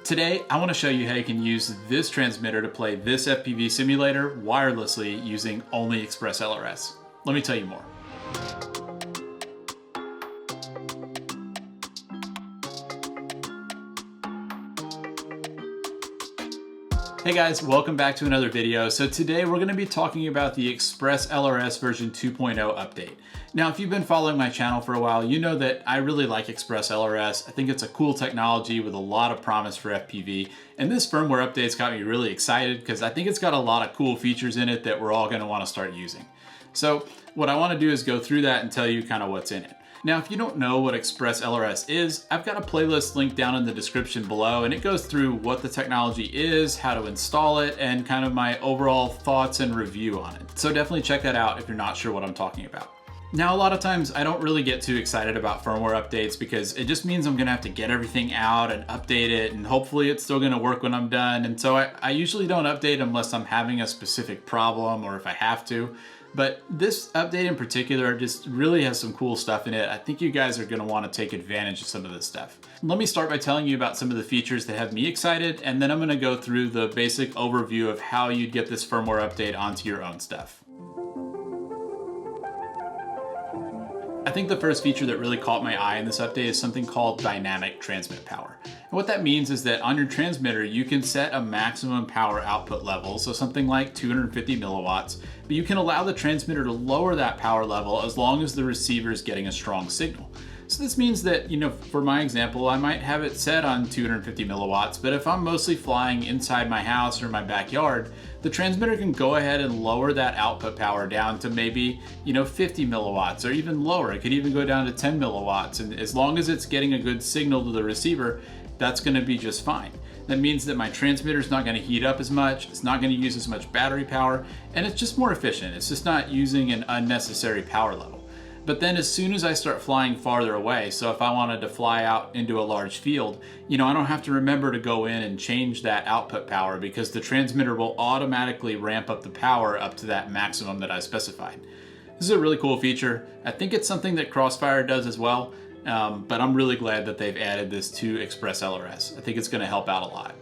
Today, I want to show you how you can use this transmitter to play this FPV simulator wirelessly using only ExpressLRS. Let me tell you more. Hey guys, welcome back to another video. So today we're going to be talking about the ExpressLRS version 2.0 update. Now, if you've been following my channel for a while, you know that I really like ExpressLRS. I think it's a cool technology with a lot of promise for FPV. And this firmware update's got me really excited because I think it's got a lot of cool features in it that we're all going to want to start using. So what I want to do is go through that and tell you kind of what's in it. Now, if you don't know what ExpressLRS is, I've got a playlist linked down in the description below, and it goes through what the technology is, how to install it, and kind of my overall thoughts and review on it. So definitely check that out if you're not sure what I'm talking about. Now, a lot of times I don't really get too excited about firmware updates because it just means I'm gonna have to get everything out and update it, and hopefully it's still gonna work when I'm done. And so I usually don't update unless I'm having a specific problem or if I have to. But this update in particular just really has some cool stuff in it. I think you guys are going to want to take advantage of some of this stuff. Let me start by telling you about some of the features that have me excited, and then I'm going to go through the basic overview of how you'd get this firmware update onto your own stuff. I think the first feature that really caught my eye in this update is something called dynamic transmit power. And what that means is that on your transmitter, you can set a maximum power output level, so something like 250 milliwatts, but you can allow the transmitter to lower that power level as long as the receiver is getting a strong signal. So this means that, for my example, I might have it set on 250 milliwatts, but if I'm mostly flying inside my house or my backyard, the transmitter can go ahead and lower that output power down to maybe, 50 milliwatts or even lower. It could even go down to 10 milliwatts. And as long as it's getting a good signal to the receiver, that's going to be just fine. That means that my transmitter is not going to heat up as much, it's not going to use as much battery power, and it's just more efficient. It's just not using an unnecessary power level. But then as soon as I start flying farther away, so if I wanted to fly out into a large field, I don't have to remember to go in and change that output power because the transmitter will automatically ramp up the power up to that maximum that I specified. This is a really cool feature. I think it's something that Crossfire does as well, but I'm really glad that they've added this to ExpressLRS. I think it's going to help out a lot.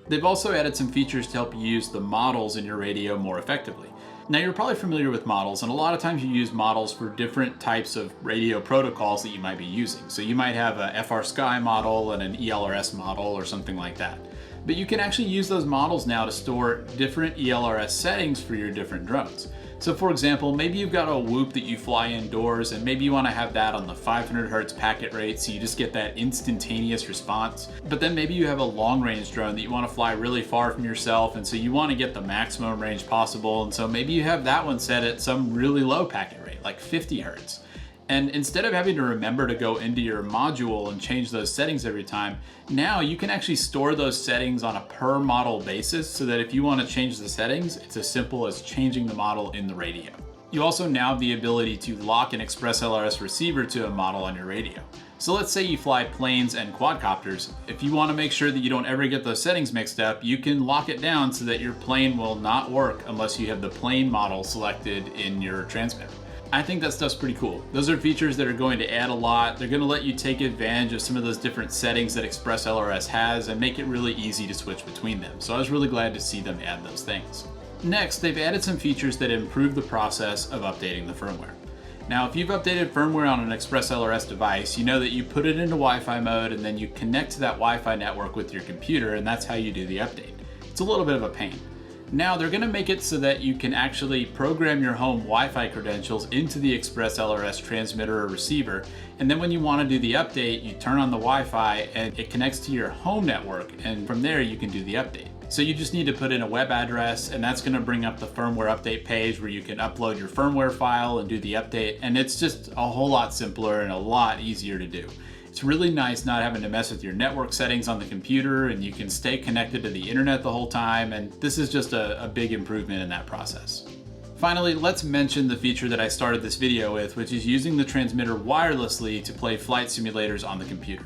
They've also added some features to help you use the models in your radio more effectively. Now, you're probably familiar with models, and a lot of times you use models for different types of radio protocols that you might be using. So you might have a FrSky model and an ELRS model or something like that. But you can actually use those models now to store different ELRS settings for your different drones. So for example, maybe you've got a whoop that you fly indoors, and maybe you want to have that on the 500 hertz packet rate so you just get that instantaneous response. But then maybe you have a long range drone that you want to fly really far from yourself, and so you want to get the maximum range possible, and so maybe you have that one set at some really low packet rate, like 50 hertz. And instead of having to remember to go into your module and change those settings every time, now you can actually store those settings on a per model basis so that if you want to change the settings, it's as simple as changing the model in the radio. You also now have the ability to lock an ExpressLRS receiver to a model on your radio. So let's say you fly planes and quadcopters. If you want to make sure that you don't ever get those settings mixed up, you can lock it down so that your plane will not work unless you have the plane model selected in your transmitter. I think that stuff's pretty cool. Those are features that are going to add a lot. They're going to let you take advantage of some of those different settings that ExpressLRS has and make it really easy to switch between them. So I was really glad to see them add those things. Next, they've added some features that improve the process of updating the firmware. Now, if you've updated firmware on an ExpressLRS device, you know that you put it into Wi-Fi mode and then you connect to that Wi-Fi network with your computer, and that's how you do the update. It's a little bit of a pain. Now they're going to make it so that you can actually program your home Wi-Fi credentials into the ExpressLRS transmitter or receiver, and then when you want to do the update, you turn on the Wi-Fi and it connects to your home network, and from there you can do the update. So you just need to put in a web address, and that's going to bring up the firmware update page where you can upload your firmware file and do the update, and it's just a whole lot simpler and a lot easier to do. It's really nice not having to mess with your network settings on the computer, and you can stay connected to the internet the whole time, and this is just a big improvement in that process. Finally, let's mention the feature that I started this video with, which is using the transmitter wirelessly to play flight simulators on the computer.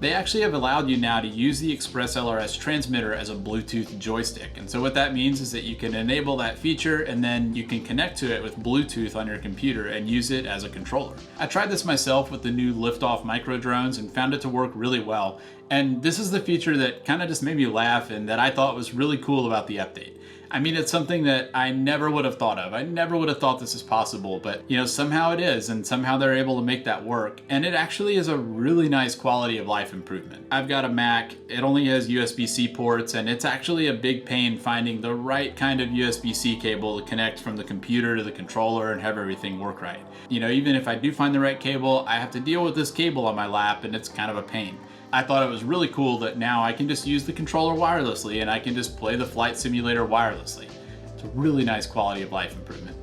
They actually have allowed you now to use the ExpressLRS transmitter as a Bluetooth joystick. And so what that means is that you can enable that feature and then you can connect to it with Bluetooth on your computer and use it as a controller. I tried this myself with the new Liftoff micro drones and found it to work really well. And this is the feature that kind of just made me laugh and that I thought was really cool about the update. I mean, it's something that I never would have thought of. I never would have thought this is possible, but somehow it is, and somehow they're able to make that work. And it actually is a really nice quality of life improvement. I've got a Mac, it only has USB-C ports, and it's actually a big pain finding the right kind of USB-C cable to connect from the computer to the controller and have everything work right. Even if I do find the right cable, I have to deal with this cable on my lap, and it's kind of a pain. I thought it was really cool that now I can just use the controller wirelessly and I can just play the flight simulator wirelessly. It's a really nice quality of life improvement.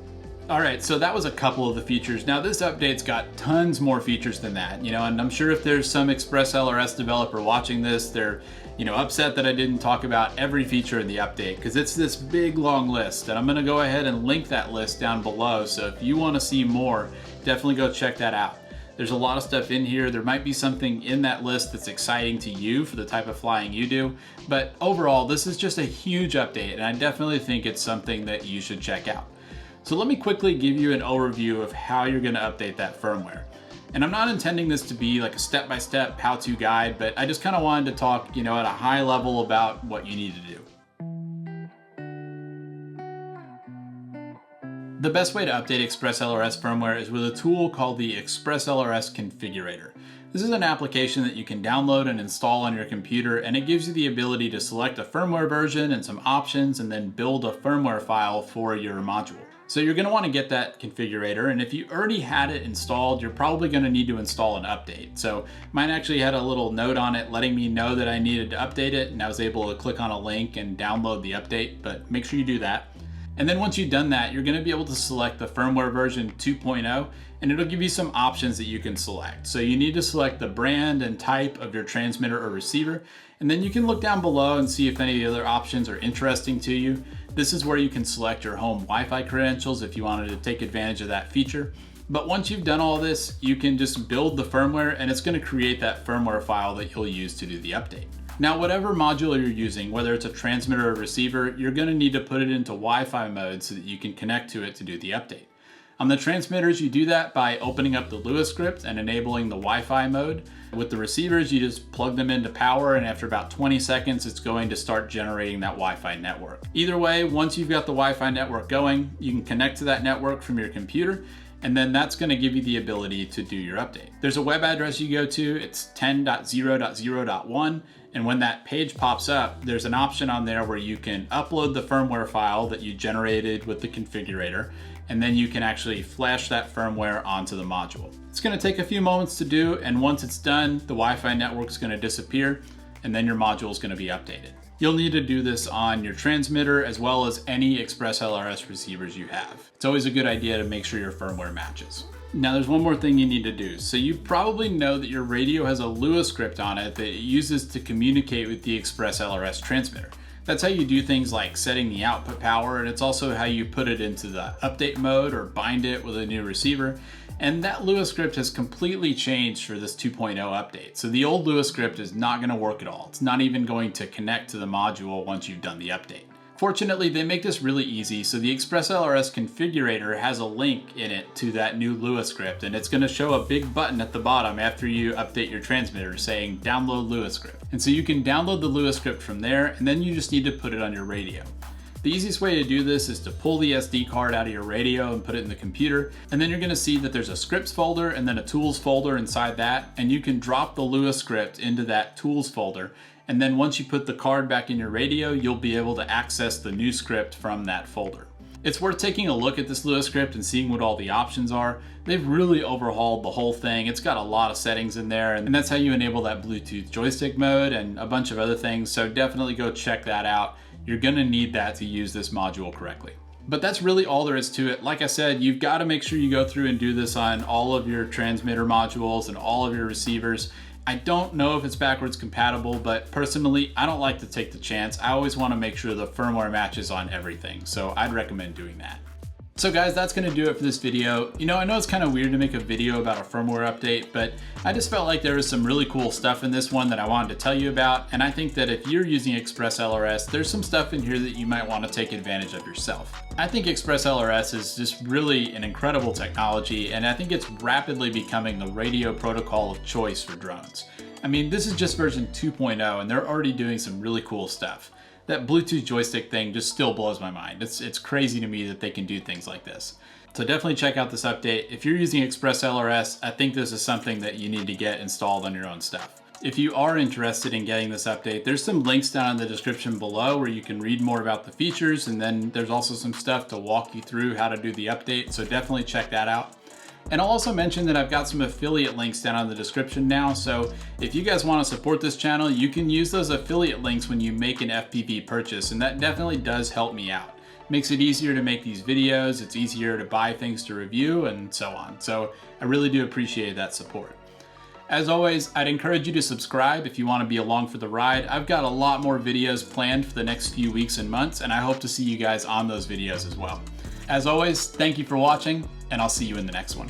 All right, so that was a couple of the features. Now this update's got tons more features than that, and I'm sure if there's some ExpressLRS developer watching this, they're upset that I didn't talk about every feature in the update because it's this big long list, and I'm gonna go ahead and link that list down below. So if you wanna see more, definitely go check that out. There's a lot of stuff in here. There might be something in that list that's exciting to you for the type of flying you do, but overall, this is just a huge update, and I definitely think it's something that you should check out. So let me quickly give you an overview of how you're gonna update that firmware. And I'm not intending this to be like a step-by-step how-to guide, but I just kind of wanted to talk, at a high level about what you need to do. The best way to update ExpressLRS firmware is with a tool called the ExpressLRS Configurator. This is an application that you can download and install on your computer, and it gives you the ability to select a firmware version and some options and then build a firmware file for your module. So you're going to want to get that configurator, and if you already had it installed, you're probably going to need to install an update. So mine actually had a little note on it letting me know that I needed to update it, and I was able to click on a link and download the update, but make sure you do that. And then once you've done that, you're going to be able to select the firmware version 2.0, and it'll give you some options that you can select. So you need to select the brand and type of your transmitter or receiver, and then you can look down below and see if any of the other options are interesting to you. This is where you can select your home Wi-Fi credentials if you wanted to take advantage of that feature. But once you've done all this, you can just build the firmware, and it's going to create that firmware file that you'll use to do the update. Now, whatever module you're using, whether it's a transmitter or receiver, you're going to need to put it into Wi-Fi mode so that you can connect to it to do the update. On the transmitters, you do that by opening up the Lua script and enabling the Wi-Fi mode. With the receivers, you just plug them into power, and after about 20 seconds, it's going to start generating that Wi-Fi network. Either way, once you've got the Wi-Fi network going, you can connect to that network from your computer, and then that's going to give you the ability to do your update. There's a web address you go to, it's 10.0.0.1, and when that page pops up, there's an option on there where you can upload the firmware file that you generated with the configurator, and then you can actually flash that firmware onto the module. It's going to take a few moments to do, and once it's done, the Wi-Fi network is going to disappear, and then your module is going to be updated. You'll need to do this on your transmitter as well as any ExpressLRS receivers you have. It's always a good idea to make sure your firmware matches. Now there's one more thing you need to do. So you probably know that your radio has a Lua script on it that it uses to communicate with the ExpressLRS transmitter. That's how you do things like setting the output power, and it's also how you put it into the update mode or bind it with a new receiver. And that Lua script has completely changed for this 2.0 update. So the old Lua script is not going to work at all. It's not even going to connect to the module once you've done the update. Fortunately, they make this really easy, so the ExpressLRS configurator has a link in it to that new Lua script, and it's going to show a big button at the bottom after you update your transmitter saying download Lua script. And so you can download the Lua script from there, and then you just need to put it on your radio. The easiest way to do this is to pull the SD card out of your radio and put it in the computer, and then you're going to see that there's a scripts folder and then a tools folder inside that, and you can drop the Lua script into that tools folder, and then once you put the card back in your radio, you'll be able to access the new script from that folder. It's worth taking a look at this Lua script and seeing what all the options are. They've really overhauled the whole thing. It's got a lot of settings in there, and that's how you enable that Bluetooth joystick mode and a bunch of other things, so definitely go check that out. You're gonna need that to use this module correctly. But that's really all there is to it. Like I said, you've got to make sure you go through and do this on all of your transmitter modules and all of your receivers. I don't know if it's backwards compatible, but personally, I don't like to take the chance. I always want to make sure the firmware matches on everything, so I'd recommend doing that. So guys, that's gonna do it for this video. I know it's kind of weird to make a video about a firmware update, but I just felt like there was some really cool stuff in this one that I wanted to tell you about. And I think that if you're using ExpressLRS, there's some stuff in here that you might want to take advantage of yourself. I think ExpressLRS is just really an incredible technology, and I think it's rapidly becoming the radio protocol of choice for drones. I mean, this is just version 2.0, and they're already doing some really cool stuff. That Bluetooth joystick thing just still blows my mind. It's crazy to me that they can do things like this. So definitely check out this update. If you're using ExpressLRS, I think this is something that you need to get installed on your own stuff. If you are interested in getting this update, there's some links down in the description below where you can read more about the features, and then there's also some stuff to walk you through how to do the update, so definitely check that out. And I'll also mention that I've got some affiliate links down in the description now, so if you guys want to support this channel, you can use those affiliate links when you make an FPV purchase, and that definitely does help me out. Makes it easier to make these videos, it's easier to buy things to review, and so on. So I really do appreciate that support. As always, I'd encourage you to subscribe if you want to be along for the ride. I've got a lot more videos planned for the next few weeks and months, and I hope to see you guys on those videos as well. As always, thank you for watching, and I'll see you in the next one.